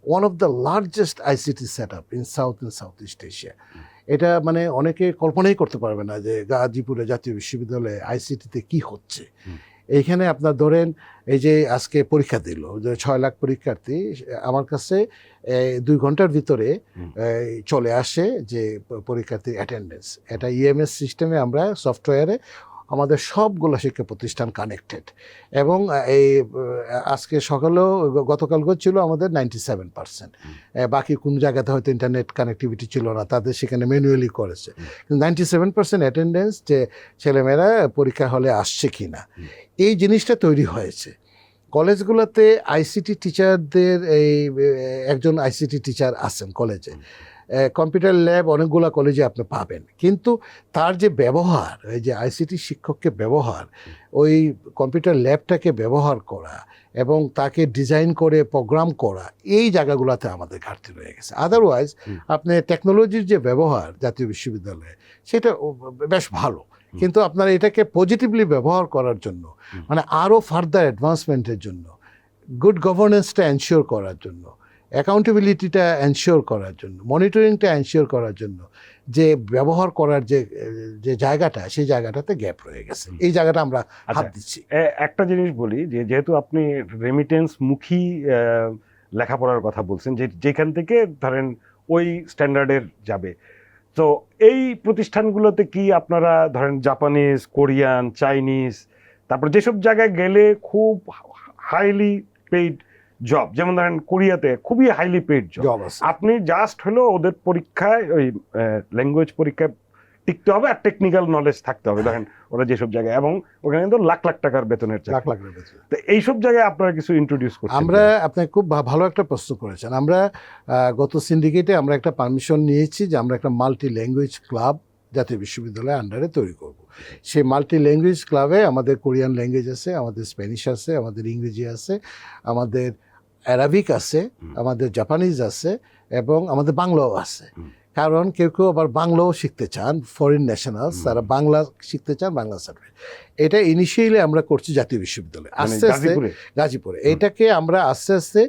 one of the largest ICT set up in south and south east Asia. এটা মানে অনেকে কল্পনাই করতে পারবে না যে গাজীপুরে জাতীয় বিশ্ববিদ্যালয়ে আইসিটিতে কি হচ্ছে। এইখানে আপনার ধরেন এই যে আজকে পরীক্ষা দিল যে 6 লাখ পরীক্ষার্থী, আমার কাছে 2 ঘন্টার ভিতরে চলে আসে যে পরীক্ষার্থীর অ্যাটেন্ডেন্স। এটা ইএমএস সিস্টেমে আমরা সফটওয়্যারে আমাদের সবগুলো শিক্ষা প্রতিষ্ঠান কানেক্টেড, এবং এই আজকে সকালেও গতকালকেও ছিল আমাদের 97%। বাকি কোন জায়গাতে হয়তো ইন্টারনেট কানেক্টিভিটি ছিল না, তাদের সেখানে ম্যানুয়ালি করেছে। কিন্তু 97% অ্যাটেন্ডেন্স, যে ছেলেমেয়েরা পরীক্ষা হলে আসছে কি না, এই জিনিসটা তৈরি হয়েছে। কলেজগুলোতে আইসিটি টিচারদের একজন আইসিটি টিচার আছেন কলেজে, কম্পিউটার ল্যাব অনেকগুলো কলেজে আপনি পাবেন, কিন্তু তার যে ব্যবহার, এই যে আইসিটি শিক্ষককে ব্যবহার, ওই কম্পিউটার ল্যাবটাকে ব্যবহার করা এবং তাকে ডিজাইন করে প্রোগ্রাম করা, এই জায়গাগুলোতে আমাদের ঘাটতি রয়ে গেছে। আদারওয়াইজ আপনি টেকনোলজির যে ব্যবহার জাতীয় বিশ্ববিদ্যালয়ে, সেটা বেশ ভালো, কিন্তু আপনার এটাকে পজিটিভলি ব্যবহার করার জন্য, মানে আরও ফার্দার অ্যাডভান্সমেন্টের জন্য, গুড গভর্নেন্সটা এনশিওর করার জন্য, অ্যাকাউন্টেবিলিটিটা এনশিওর করার জন্য, মনিটরিংটা এনশিওর করার জন্য, যে ব্যবহার করার যে জায়গাটা, সেই জায়গাটাতে গ্যাপ রয়ে গেছে। এই জায়গাটা আমরা হাত দিচ্ছি। একটা জিনিস বলি, যে যেহেতু আপনি রেমিটেন্স মুখী লেখাপড়ার কথা বলছেন, যেখান থেকে ধরেন ওই স্ট্যান্ডার্ডের যাবে, তো এই প্রতিষ্ঠানগুলোতে কি আপনারা ধরেন জাপানিজ, কোরিয়ান, চাইনিজ, তারপর যেসব জায়গায় গেলে খুব হাইলি পেইড জব, যেমন ধরেন কোরিয়াতে খুবই হাইলি পেইড জব, আপনি জাস্ট হলো ওদের পরীক্ষায় ওই ল্যাঙ্গুয়েজ পরীক্ষায় টিকতে হবে আর টেকনিক্যাল নলেজ থাকতে হবে, দেখেন ওরা যেসব জায়গায়, এবং ওখানে কিন্তু লাখ লাখ টাকার বেতনের চাকরি, লাখ লাখ বেতন। তো এইসব জায়গায় আপনারা কিছু ইন্ট্রোডিউস করছেন? আমরা, আপনি খুব ভালো একটা প্রশ্ন করেছেন। আমরা গত সিন্ডিকেটে আমরা একটা পারমিশন নিয়েছি যে আমরা একটা মাল্টি ল্যাঙ্গুয়েজ ক্লাব জাতীয় বিশ্ববিদ্যালয়ের আন্ডারে তৈরি করব। সেই মাল্টি ল্যাঙ্গুয়েজ ক্লাবে আমাদের কোরিয়ান ল্যাঙ্গুয়েজ আছে, আমাদের স্প্যানিশ আছে, আমাদের ইংরেজি আছে, আমাদের অ্যারাবিক আছে, আমাদের জাপানিজ আছে, এবং আমাদের বাংলাও আছে। কারণ কেউ কেউ আবার বাংলাও শিখতে চান, ফরেন ন্যাশনালস, তারা বাংলা শিখতে চান, বাংলা সার্টিফিকেট। এটা ইনিশিয়ালি আমরা করছি জাতীয় বিশ্ববিদ্যালয়ে, আস্তে আস্তে গাজীপুরে। এটাকে আমরা আস্তে আস্তে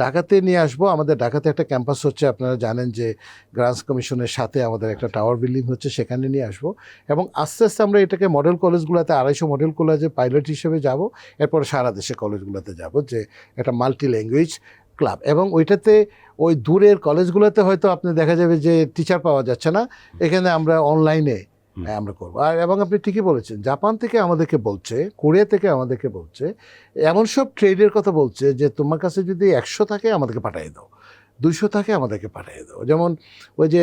ঢাকাতে নিয়ে আসবো। আমাদের ঢাকাতে একটা ক্যাম্পাস হচ্ছে, আপনারা জানেন যে গ্রান্টস কমিশনের সাথে আমাদের একটা টাওয়ার বিল্ডিং হচ্ছে, সেখানে নিয়ে আসবো, এবং আস্তে আস্তে আমরা এটাকে মডেল কলেজগুলোতে 250 মডেল কলেজে পাইলট হিসেবে যাব, এরপর সারা দেশে কলেজগুলোতে যাব, যে একটা মাল্টি ল্যাঙ্গুয়েজ ক্লাব। এবং ওইটাতে ওই দূরের কলেজগুলোতে হয়তো আপনি দেখা যাবে যে টিচার পাওয়া যাচ্ছে না, এখানে আমরা অনলাইনে আমরা করবো। আর এবং আপনি ঠিকই বলেছেন, জাপান থেকে আমাদেরকে বলছে, কোরিয়া থেকে আমাদেরকে বলছে, এমন সব ট্রেডের কথা বলছে যে তোমার কাছে যদি 100 থাকে আমাদেরকে পাঠিয়ে দাও, 200 থাকে আমাদেরকে পাঠিয়ে দাও। যেমন ওই যে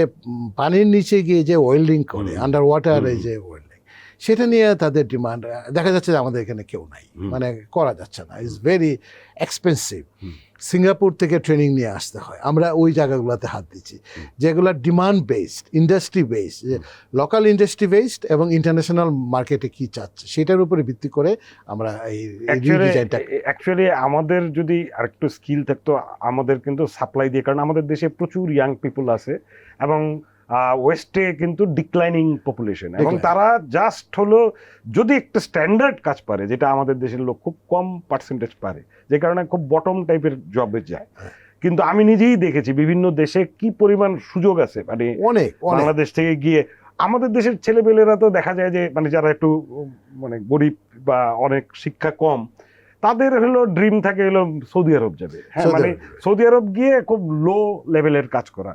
পানির নিচে গিয়ে যে ওয়েল্ডিং করে, আন্ডার ওয়াটার, এই যে ওয়েল্ডিং, সেটা নিয়ে তাদের ডিমান্ড দেখা যাচ্ছে যে আমাদের এখানে কেউ নাই, মানে করা যাচ্ছে না, ইটস ভেরি এক্সপেন্সিভ। সিঙ্গাপুর থেকে ট্রেনিং নিয়ে আসতে হয়। আমরা ওই জায়গাগুলোতে হাত দিচ্ছি যেগুলো demand based, industry based, local industry based, এবং ইন্টারন্যাশনাল মার্কেটে কি চাচ্ছে সেটার উপরে ভিত্তি করে আমরা এই ডিজাইনটা। অ্যাকচুয়ালি আমাদের যদি আরেকটু স্কিল থাকতো, আমাদের কিন্তু সাপ্লাই দিয়ে, কারণ আমাদের দেশে প্রচুর ইয়াং পিপল আছে, এবং ওয়েস্টে কিন্তু ডিক্লাইনিং পপুলেশন, এবং তারা জাস্ট হলো যদি একটা স্ট্যান্ডার্ড কাজ পারে, যেটা আমাদের দেশের লোক খুব কম পার্সেন্টেজ পারে, যে কারণে খুব বটম টাইপের জবে যায়। কিন্তু আমি নিজেই দেখেছি বিভিন্ন দেশে কি পরিমাণ সুযোগ আছে, মানে অনেক বাংলাদেশ থেকে গিয়ে আমাদের দেশের ছেলেপেলেরা তো দেখা যায় যে মানে যারা একটু মানে গরিব বা অনেক শিক্ষা কম, তাদের হলো ড্রিম থাকে হলো সৌদি আরব যাবে, হ্যাঁ, মানে সৌদি আরব গিয়ে খুব লো লেভেলের কাজ করা,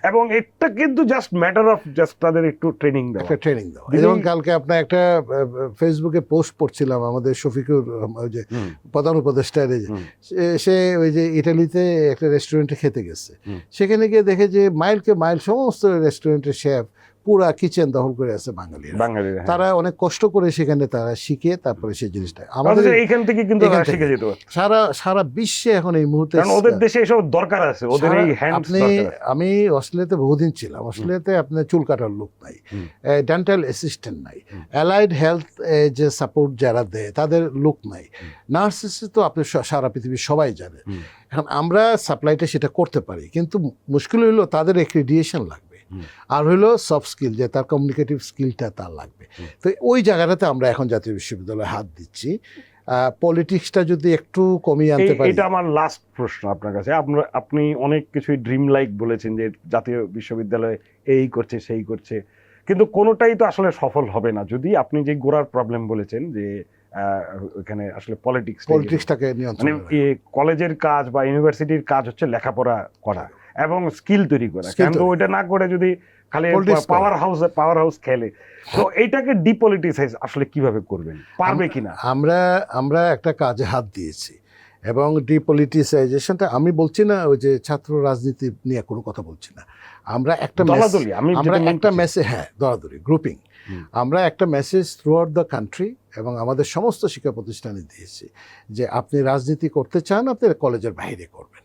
এবং এটা কিন্তু জাস্ট ম্যাটার অফ জাস্ট তাদের একটু ট্রেনিং দেওয়া। এবং কালকে আপনার একটা ফেসবুকে পোস্ট পড়ছিলাম, আমাদের শফিকুর ওই যে প্রধান উপদেষ্টা, সে ওই যে ইটালিতে একটা রেস্টুরেন্টে খেতে গেছে, সেখানে গিয়ে দেখে যে মাইলকে মাইল সমস্ত রেস্টুরেন্টের শেফ পুরা কিচেন দখল করে আছে বাঙালিরা। বাঙালিরা, হ্যাঁ। তারা অনেক কষ্ট করে সেখানে তারা শিখে তারপরে সেই জিনিসটা আমাদের এইখান থেকে কিন্তু এখান থেকে। শিখে যেতে পারে, সারা সারা বিশ্বে এখন এই মুহূর্তে, কারণ ওদের দেশে এসব দরকার আছে, ওদের এই হ্যান্ডস দরকার আছে। আমি অস্ট্রেলিয়াতে বহুদিন ছিলাম, অস্ট্রেলিয়াতে আপনার চুল কাটার লোক নাই, ডেন্টাল অ্যাসিস্ট্যান্ট নাই, অ্যালাইড হেলথ যে সাপোর্ট যারা দেয় তাদের লোক নাই, নার্সেস তো আপনি সারা পৃথিবীর সবাই জানে। এখন আমরা সাপ্লাইটা সেটা করতে পারি, কিন্তু মুশকিল হইলো তাদের এক্রিডিয়েশন লাগবে, আর হইলো সফট স্কিল, যে তার কমিউনিকেটিভ স্কিলটা তার লাগবে। তো ওই জায়গাটাতে আমরা এখন জাতীয় বিশ্ববিদ্যালয়ে হাত দিচ্ছি। পলিটিক্সটা যদি একটু কমিয়ে আনতে পারি। এটা আমার লাস্ট প্রশ্ন আপনার কাছে। আপনি অনেক কিছুই ড্রিম লাইক বলেছেন যে জাতীয় বিশ্ববিদ্যালয়ে এই করছে সেই করছে, কিন্তু কোনোটাই তো আসলে সফল হবে না যদি আপনি যে গোড়ার প্রবলেম বলেছেন যে ওখানে আসলে পলিটিক্সটাকে নিয়ন্ত্রণ, মানে কলেজের কাজ বা ইউনিভার্সিটির কাজ হচ্ছে লেখাপড়া করা এবং স্কিল তৈরি করা, কিন্তু ওইটা না করে যদি খালি পাওয়ার হাউস খেলে, তো এইটাকে ডিপলিটিসাইজ আসলে কিভাবে করবেন, পারবে কিনা? আমরা একটা কাজে হাত দিয়েছি, এবং ডিপলিটিসাইজেশনটা আমি বলছি না ওই যে ছাত্র রাজনীতি নিয়ে কোনো কথা বলছি না, আমরা একটা মেসেজ, হ্যাঁ দলাদলি গ্রুপিং, আমরা একটা message through out the country এবং আমাদের সমস্ত শিক্ষা প্রতিষ্ঠানে দিয়েছি যে আপনি রাজনীতি করতে চান, আপনি কলেজের বাইরে করবেন,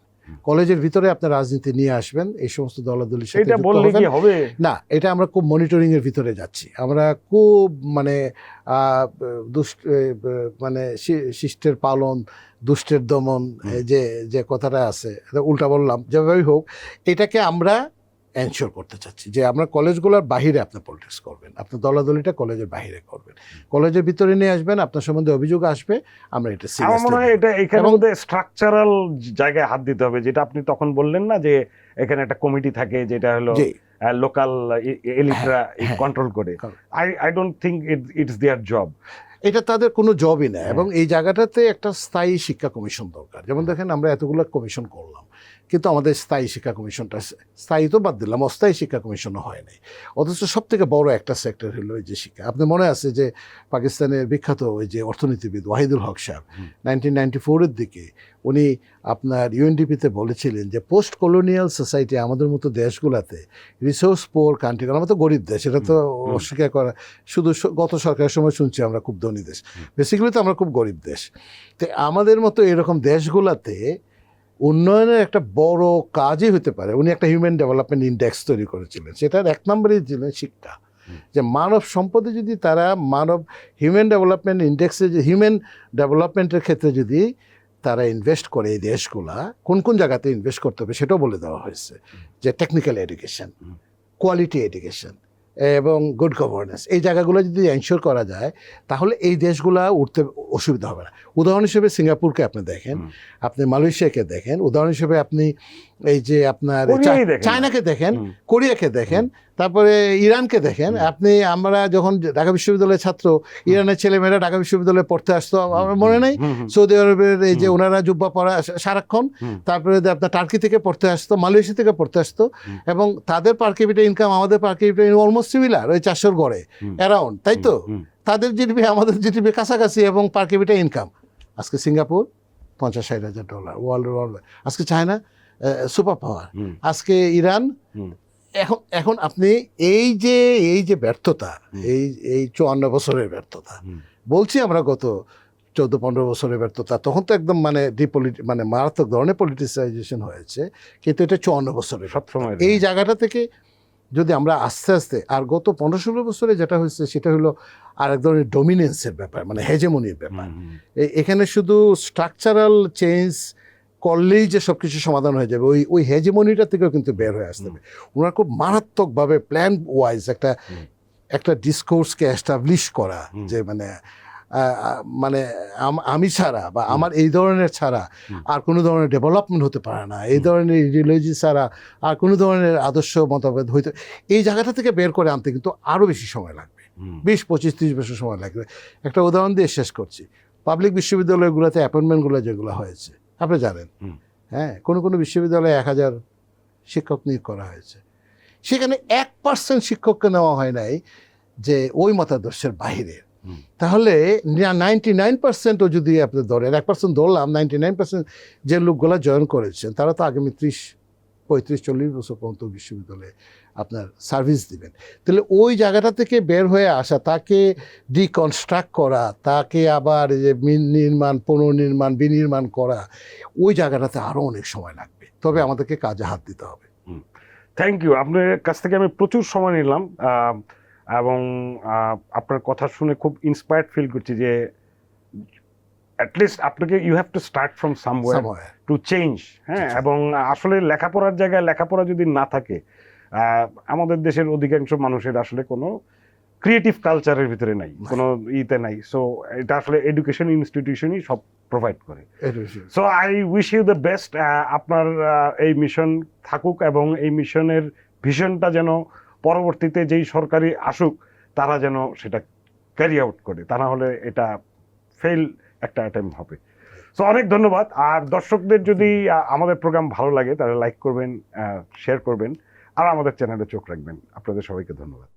কলেজের ভিতরে আপনার রাজনীতি নিয়ে আসবেন, এই সমস্ত দলাদলির সাথে এটা বললে কি হবে না। এটা আমরা খুব মনিটরিং এর ভিতরে যাচ্ছি, আমরা খুব মানে মানে শিষ্টের পালন দুষ্টের দমন, যে কথাটা আছে উল্টা বললাম, যেভাবেই হোক এটাকে আমরা এনশিওর করতে চাচ্ছি যে আমরা কলেজগুলোর বাহিরে আপনি পলিটিক্স করবেন, আপনার দলাদলিটা কলেজের বাহিরে করবেন, কলেজের ভিতরে নিয়ে আসবেন, আপনার সম্বন্ধে অভিযোগ আসবে, আমরা এটা আমার মনে হয় এটা এখানে মধ্যে স্ট্রাকচারাল জায়গায় হাত দিতে হবে, যেটা আপনি তখন বললেন না যে এখানে একটা কমিটি থাকে যেটা হলো লোকাল এলিটরা কন্ট্রোল করে। I don't think it's there job, এটা তাদের কোনো জবই না। এবং এই জায়গাটাতে একটা স্থায়ী শিক্ষা কমিশন দরকার। যেমন দেখেন আমরা এতগুলো কমিশন করলাম, কিন্তু আমাদের স্থায়ী শিক্ষা কমিশনটা, স্থায়ী তো বাদ দিলাম, অস্থায়ী শিক্ষা কমিশনও হয় নাই। অথচ সব থেকে বড় একটা সেক্টর হলো এই যে শিক্ষা। আপনি মনে আছে যে পাকিস্তানের বিখ্যাত ওই যে অর্থনীতিবিদ ওয়াহিদুল হক সাহেব 1994-এর দিকে উনি আপনার ইউএনডিপিতে বলেছিলেন যে পোস্ট কলোনিয়াল সোসাইটি আমাদের মতো দেশগুলোতে রিসোর্স পোর কান্ট্রি, আমরা তো গরিব দেশ, এটা তো অস্বীকার করা, শুধু গত সরকারের সময় শুনছি আমরা খুব ধনী দেশ, বেসিক্যালি তো আমরা খুব গরিব দেশ। তো আমাদের মতো এরকম দেশগুলোতে উন্নয়নের একটা বড় কাজই হতে পারে। উনি একটা হিউম্যান ডেভেলপমেন্ট ইন্ডেক্স তৈরি করেছিলেন, সেটার এক নম্বরই ছিলেন শিক্ষা, যে মানব সম্পদে যদি তারা হিউম্যান ডেভেলপমেন্ট ইন্ডেক্সে যে হিউম্যান ডেভেলপমেন্টের ক্ষেত্রে যদি তারা ইনভেস্ট করে, এই দেশগুলা কোন কোন জায়গাতে ইনভেস্ট করতে হবে সেটাও বলে দেওয়া হয়েছে, যে টেকনিক্যাল এডুকেশন, কোয়ালিটি এডুকেশন এবং গুড গভর্নেন্স, এই জায়গাগুলো যদি এনশিওর করা যায় তাহলে এই দেশগুলা উঠতে অসুবিধা হবে না। উদাহরণ হিসেবে সিঙ্গাপুরকে আপনি দেখেন, আপনি মালয়েশিয়াকে দেখেন, উদাহরণ হিসেবে আপনি এই যে আপনার চায়নাকে দেখেন, কোরিয়াকে দেখেন, তারপরে ইরানকে দেখেন। আমরা যখন ঢাকা বিশ্ববিদ্যালয়ের ছাত্র, ইরানের ছেলেমেয়েরা ঢাকা বিশ্ববিদ্যালয়ে পড়তে আসতো, আমার মনে নেই, সৌদি আরবের এই যে ওনারা জুব্বা পরা সারাক্ষণ, তারপরে আপনার টার্কি থেকে পড়তে আসতো, মালয়েশিয়া থেকে পড়তে আসতো, এবং তাদের পার ক্যাপিটা ইনকাম আমাদের পার ক্যাপিটা অলমোস্ট সিমিলার, ওই 400-র গড়ে অ্যারাউন্ড, তাই তো? তাদের জিডিপি আমাদের জিডিপি কাছাকাছি এবং পার ক্যাপিটা ইনকাম। আজকে সিঙ্গাপুর $50,000-60,000 ওয়ার্ল্ড, আজকে চায়না সুপার পাওয়ার, আজকে ইরান। এখন আপনি এই যে ব্যর্থতা, এই 54 বছরের ব্যর্থতা বলছি আমরা, গত 14-15 বছরের ব্যর্থতা, তখন তো একদম মানে মারাত্মক ধরনের পলিটিসাইজেশন হয়েছে, কিন্তু এটা 54 বছরের সবসময়। এই জায়গাটা থেকে যদি আমরা আস্তে আস্তে, আর গত 15-16 বছরে যেটা হয়েছে সেটা হলো আরেক ধরনের ডমিনেন্সের ব্যাপার, মানে হেজেমনির ব্যাপার। এখানে শুধু স্ট্রাকচারাল চেঞ্জ করলেই যে সব কিছু সমাধান হয়ে যাবে, ওই হেজেমনিটা থেকেও কিন্তু বের হয়ে আসতে হবে। ওনারা খুব মারাত্মকভাবে প্ল্যান ওয়াইজ একটা ডিসকোর্সকে এস্টাবলিশ করা, যে মানে আমি ছাড়া বা আমার এই ধরনের ছাড়া আর কোনো ধরনের ডেভেলপমেন্ট হতে পারে না, এই ধরনের ইডিওলজি ছাড়া আর কোনো ধরনের আদর্শ মতভেদ হইতে, এই জায়গাটা থেকে বের করে আনতে কিন্তু আরও বেশি সময় লাগবে, 20, 25, 30 বছর সময় লাগবে। একটা উদাহরণ দিয়ে শেষ করছি, পাবলিক বিশ্ববিদ্যালয়গুলোতে অ্যাপয়েন্টমেন্টগুলো যেগুলো হয়েছে আপনি জানেন, হ্যাঁ, কোনো বিশ্ববিদ্যালয়ে 1000 শিক্ষক নিয়োগ করা হয়েছে, সেখানে 1% শিক্ষককে নেওয়া হয় নাই যে ওই মতাদর্শের বাইরে। তাহলে 99%ও যদি আপনি ধরেন, 1% ধরলাম, 99% যে লোকগুলো জয়েন করেছেন তারা তো আগামী 35-40 বছর পর্যন্ত বিশ্ববিদ্যালয়ে আপনার সার্ভিস দিবেন। তাহলে ওই জায়গাটা থেকে বের হয়ে আসা, তাকে ডিকনস্ট্রাক্ট করা, তাকে আবার এই যে নির্মাণ, পুনর্নির্মাণ, বিনির্মাণ করা, ওই জায়গাটাতে আরও অনেক সময় লাগবে। তবে আমাদেরকে কাজে হাত দিতে হবে। Thank you. আপনার কাছ থেকে আমি প্রচুর সময় নিলাম এবং আপনার কথা শুনে খুব ইন্সপায়ার্ড ফিল করছি যে অ্যাটলিস্ট আপনাকে you have to start from somewhere to change. হ্যাঁ, এবং আসলে লেখাপড়ার জায়গায় লেখাপড়া যদি না থাকে, আমাদের দেশের অধিকাংশ মানুষের আসলে কোনো ক্রিয়েটিভ কালচারের ভিতরে নাই, কোনো ইতে নাই। সো এটা আসলে এডুকেশন ইনস্টিটিউশনই সব প্রোভাইড করে। So I wish you the best. আপনার এই মিশন থাকুক এবং এই মিশনের ভিশনটা যেন পরবর্তীতে যেই সরকারি আসুক তারা যেন সেটা ক্যারি আউট করে, তা না হলে এটা ফেল একটা অ্যাটেম্প হবে। সো অনেক ধন্যবাদ। আর দর্শকদের যদি আমাদের প্রোগ্রাম ভালো লাগে তাহলে লাইক করবেন, শেয়ার করবেন, আর আমাদের চ্যানেলে চোখ রাখবেন। আপনাদের সবাইকে ধন্যবাদ।